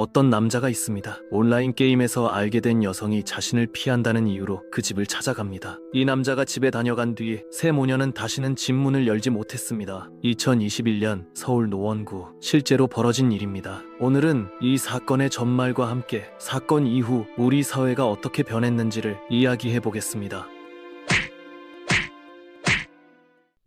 어떤 남자가 있습니다. 온라인 게임에서 알게 된 여성이 자신을 피한다는 이유로 그 집을 찾아갑니다. 이 남자가 집에 다녀간 뒤 새 모녀는 다시는 집 문을 열지 못했습니다. 2021년 서울 노원구 실제로 벌어진 일입니다. 오늘은 이 사건의 전말과 함께 사건 이후 우리 사회가 어떻게 변했는지를 이야기해 보겠습니다.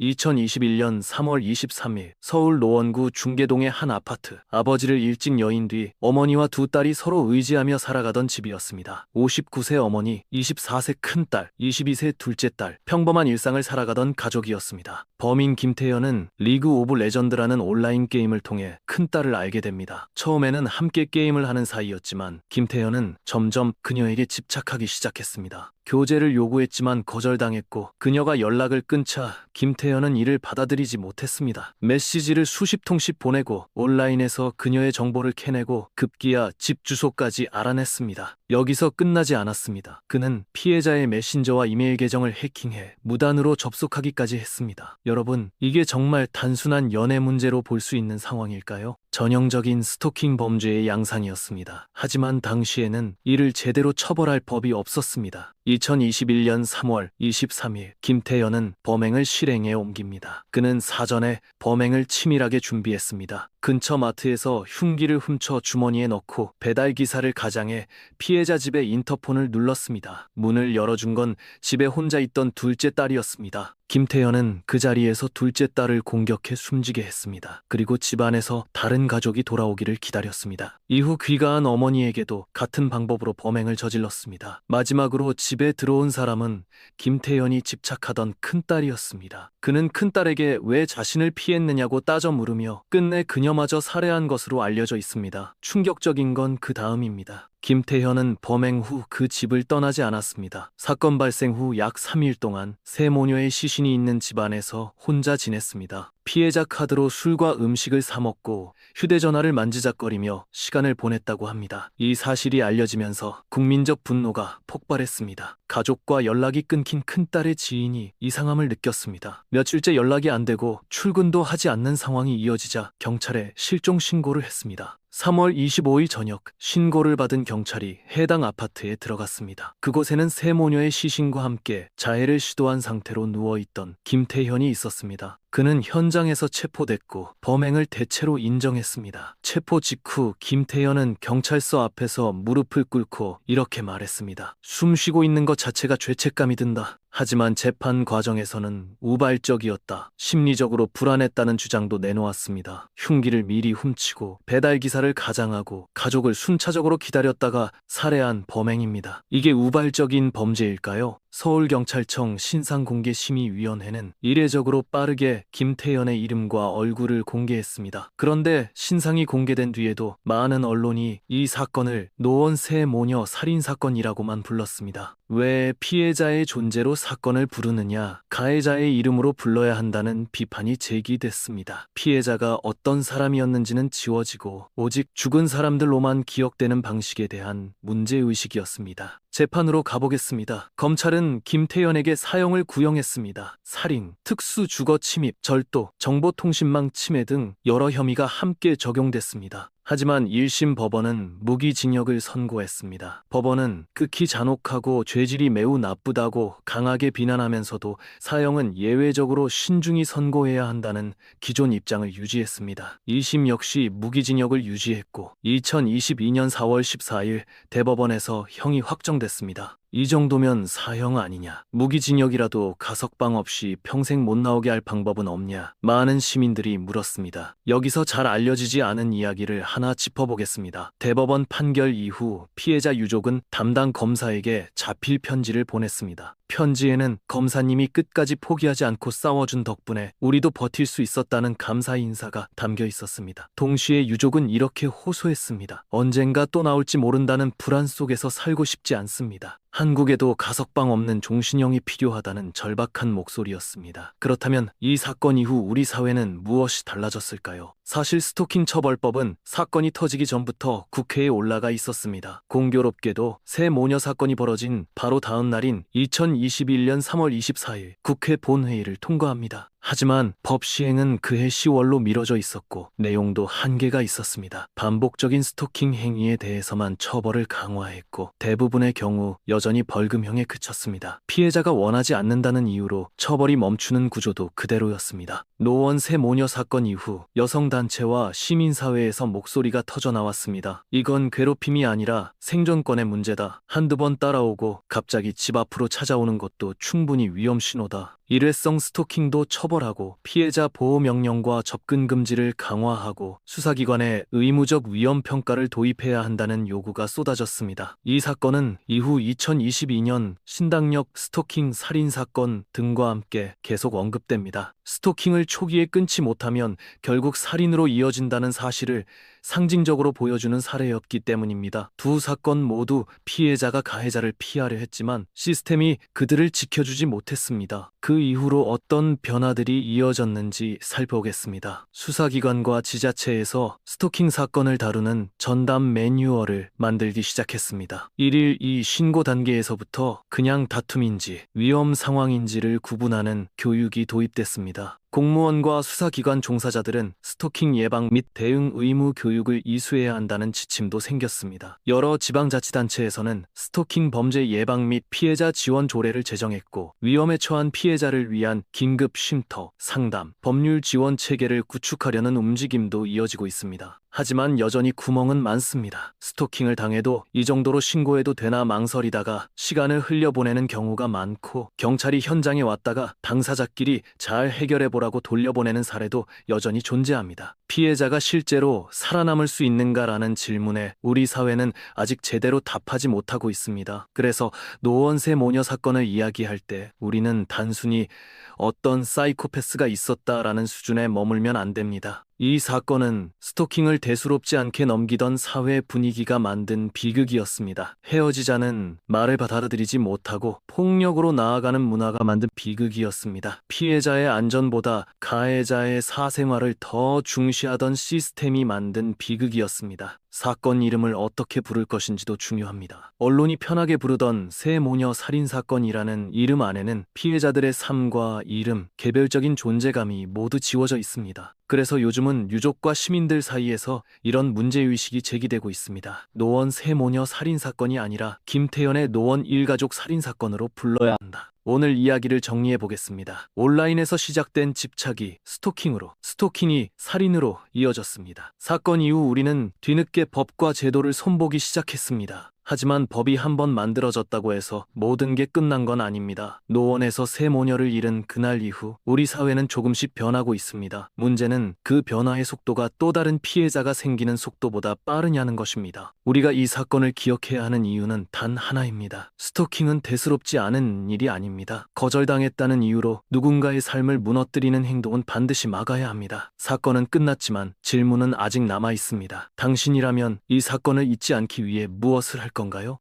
2021년 3월 23일 서울 노원구 중계동의 한 아파트. 아버지를 일찍 여인 뒤 어머니와 두 딸이 서로 의지하며 살아가던 집이었습니다. 59세 어머니, 24세 큰딸, 22세 둘째 딸, 평범한 일상을 살아가던 가족이었습니다. 범인 김태현은 리그 오브 레전드라는 온라인 게임을 통해 큰딸을 알게 됩니다. 처음에는 함께 게임을 하는 사이였지만 김태현은 점점 그녀에게 집착하기 시작했습니다. 교제를 요구했지만 거절당했고 그녀가 연락을 끊자 김태현은 이를 받아들이지 못했습니다. 메시지를 수십 통씩 보내고 온라인에서 그녀의 정보를 캐내고 급기야 집 주소까지 알아냈습니다. 여기서 끝나지 않았습니다. 그는 피해자의 메신저와 이메일 계정을 해킹해 무단으로 접속하기까지 했습니다. 여러분, 이게 정말 단순한 연애 문제로 볼 수 있는 상황일까요? 전형적인 스토킹 범죄의 양상이었습니다. 하지만 당시에는 이를 제대로 처벌할 법이 없었습니다. 2021년 3월 23일 김태현은 범행을 실행에 옮깁니다. 그는 사전에 범행을 치밀하게 준비했습니다. 근처 마트에서 흉기를 훔쳐 주머니에 넣고 배달기사를 가장해 피해자 집의 인터폰을 눌렀습니다. 문을 열어준 건 집에 혼자 있던 둘째 딸이었습니다. 김태현은 그 자리에서 둘째 딸을 공격해 숨지게 했습니다. 그리고 집안에서 다른 가족이 돌아오기를 기다렸습니다. 이후 귀가한 어머니에게도 같은 방법으로 범행을 저질렀습니다. 마지막으로 집에 들어온 사람은 김태현이 집착하던 큰딸이었습니다. 그는 큰딸에게 왜 자신을 피했느냐고 따져 물으며 끝내 그녀마저 살해한 것으로 알려져 있습니다. 충격적인 건 그 다음입니다. 김태현은 범행 후 그 집을 떠나지 않았습니다. 사건 발생 후 약 3일 동안 세 모녀의 시신이 있는 집안에서 혼자 지냈습니다. 피해자 카드로 술과 음식을 사 먹고 휴대전화를 만지작거리며 시간을 보냈다고 합니다. 이 사실이 알려지면서 국민적 분노가 폭발했습니다. 가족과 연락이 끊긴 큰딸의 지인이 이상함을 느꼈습니다. 며칠째 연락이 안 되고 출근도 하지 않는 상황이 이어지자 경찰에 실종 신고를 했습니다. 3월 25일 저녁 신고를 받은 경찰이 해당 아파트에 들어갔습니다. 그곳에는 세 모녀의 시신과 함께 자해를 시도한 상태로 누워있던 김태현이 있었습니다. 그는 현장에서 체포됐고 범행을 대체로 인정했습니다. 체포 직후 김태현은 경찰서 앞에서 무릎을 꿇고 이렇게 말했습니다. 숨쉬고 있는 것 자체가 죄책감이 든다. 하지만 재판 과정에서는 우발적이었다. 심리적으로 불안했다는 주장도 내놓았습니다. 흉기를 미리 훔치고 배달기사를 가장하고 가족을 순차적으로 기다렸다가 살해한 범행입니다. 이게 우발적인 범죄일까요? 서울경찰청 신상공개심의위원회는 이례적으로 빠르게 김태현의 이름과 얼굴을 공개했습니다. 그런데 신상이 공개된 뒤에도 많은 언론이 이 사건을 노원 세 모녀 살인사건이라고만 불렀습니다. 왜 피해자의 존재로 사건을 부르느냐, 가해자의 이름으로 불러야 한다는 비판이 제기됐습니다. 피해자가 어떤 사람이었는지는 지워지고 오직 죽은 사람들로만 기억되는 방식에 대한 문제의식이었습니다. 재판으로 가보겠습니다. 검찰은 김태현에게 사형을 구형했습니다. 살인, 특수주거 침입, 절도, 정보통신망 침해 등 여러 혐의가 함께 적용됐습니다. 하지만 1심 법원은 무기징역을 선고했습니다. 법원은 극히 잔혹하고 죄질이 매우 나쁘다고 강하게 비난하면서도 사형은 예외적으로 신중히 선고해야 한다는 기존 입장을 유지했습니다. 2심 역시 무기징역을 유지했고 2022년 4월 14일 대법원에서 형이 확정됐습니다. 이 정도면 사형 아니냐? 무기징역이라도 가석방 없이 평생 못 나오게 할 방법은 없냐? 많은 시민들이 물었습니다. 여기서 잘 알려지지 않은 이야기를 하나 짚어보겠습니다. 대법원 판결 이후 피해자 유족은 담당 검사에게 자필 편지를 보냈습니다. 편지에는 검사님이 끝까지 포기하지 않고 싸워준 덕분에 우리도 버틸 수 있었다는 감사 인사가 담겨 있었습니다. 동시에 유족은 이렇게 호소했습니다. 언젠가 또 나올지 모른다는 불안 속에서 살고 싶지 않습니다. 한국에도 가석방 없는 종신형이 필요하다는 절박한 목소리였습니다. 그렇다면 이 사건 이후 우리 사회는 무엇이 달라졌을까요? 사실 스토킹 처벌법은 사건이 터지기 전부터 국회에 올라가 있었습니다. 공교롭게도 새 모녀 사건이 벌어진 바로 다음 날인 2021년 3월 24일 국회 본회의를 통과합니다. 하지만 법 시행은 그해 10월로 미뤄져 있었고 내용도 한계가 있었습니다. 반복적인 스토킹 행위에 대해서만 처벌을 강화했고 대부분의 경우 여전히 벌금형에 그쳤습니다. 피해자가 원하지 않는다는 이유로 처벌이 멈추는 구조도 그대로였습니다. 노원 새 모녀 사건 이후 여성단체와 시민사회에서 목소리가 터져 나왔습니다. 이건 괴롭힘이 아니라 생존권의 문제다. 한두 번 따라오고 갑자기 집 앞으로 찾아오는 것도 충분히 위험 신호다. 일회성 스토킹도 처벌하고 피해자 보호 명령과 접근 금지를 강화하고 수사기관에 의무적 위험 평가를 도입해야 한다는 요구가 쏟아졌습니다. 이 사건은 이후 2022년 신당역 스토킹 살인 사건 등과 함께 계속 언급됩니다. 스토킹을 초기에 끊지 못하면 결국 살인으로 이어진다는 사실을 상징적으로 보여주는 사례였기 때문입니다. 두 사건 모두 피해자가 가해자를 피하려 했지만 시스템이 그들을 지켜주지 못했습니다. 그 이후로 어떤 변화들이 이어졌는지 살펴보겠습니다. 수사기관과 지자체에서 스토킹 사건을 다루는 전담 매뉴얼을 만들기 시작했습니다. 1일 이 신고 단계에서부터 그냥 다툼인지 위험 상황인지를 구분하는 교육이 도입됐습니다. 공무원과 수사기관 종사자들은 스토킹 예방 및 대응 의무 교육을 이수해야 한다는 지침도 생겼습니다. 여러 지방자치단체에서는 스토킹 범죄 예방 및 피해자 지원 조례를 제정했고 위험에 처한 피해자를 위한 긴급 쉼터, 상담, 법률 지원 체계를 구축하려는 움직임도 이어지고 있습니다. 하지만 여전히 구멍은 많습니다. 스토킹을 당해도 이 정도로 신고해도 되나 망설이다가 시간을 흘려보내는 경우가 많고 경찰이 현장에 왔다가 당사자끼리 잘 해결해보라고 돌려보내는 사례도 여전히 존재합니다. 피해자가 실제로 살아남을 수 있는가라는 질문에 우리 사회는 아직 제대로 답하지 못하고 있습니다. 그래서 노원새 모녀 사건을 이야기할 때 우리는 단순히 어떤 사이코패스가 있었다라는 수준에 머물면 안 됩니다. 이 사건은 스토킹을 대수롭지 않게 넘기던 사회 분위기가 만든 비극이었습니다. 헤어지자는 말을 받아들이지 못하고 폭력으로 나아가는 문화가 만든 비극이었습니다. 피해자의 안전보다 가해자의 사생활을 더 중시하던 시스템이 만든 비극이었습니다. 사건 이름을 어떻게 부를 것인지도 중요합니다. 언론이 편하게 부르던 새 모녀 살인사건이라는 이름 안에는 피해자들의 삶과 이름, 개별적인 존재감이 모두 지워져 있습니다. 그래서 요즘은 유족과 시민들 사이에서 이런 문제의식이 제기되고 있습니다. 노원 새 모녀 살인사건이 아니라 김태현의 노원 일가족 살인사건으로 불러야 한다. 오늘 이야기를 정리해 보겠습니다. 온라인에서 시작된 집착이 스토킹으로, 스토킹이 살인으로 이어졌습니다. 사건 이후 우리는 뒤늦게 법과 제도를 손보기 시작했습니다. 하지만 법이 한번 만들어졌다고 해서 모든 게 끝난 건 아닙니다. 노원에서 새 모녀를 잃은 그날 이후 우리 사회는 조금씩 변하고 있습니다. 문제는 그 변화의 속도가 또 다른 피해자가 생기는 속도보다 빠르냐는 것입니다. 우리가 이 사건을 기억해야 하는 이유는 단 하나입니다. 스토킹은 대수롭지 않은 일이 아닙니다. 거절당했다는 이유로 누군가의 삶을 무너뜨리는 행동은 반드시 막아야 합니다. 사건은 끝났지만 질문은 아직 남아 있습니다. 당신이라면 이 사건을 잊지 않기 위해 무엇을 할 건가요?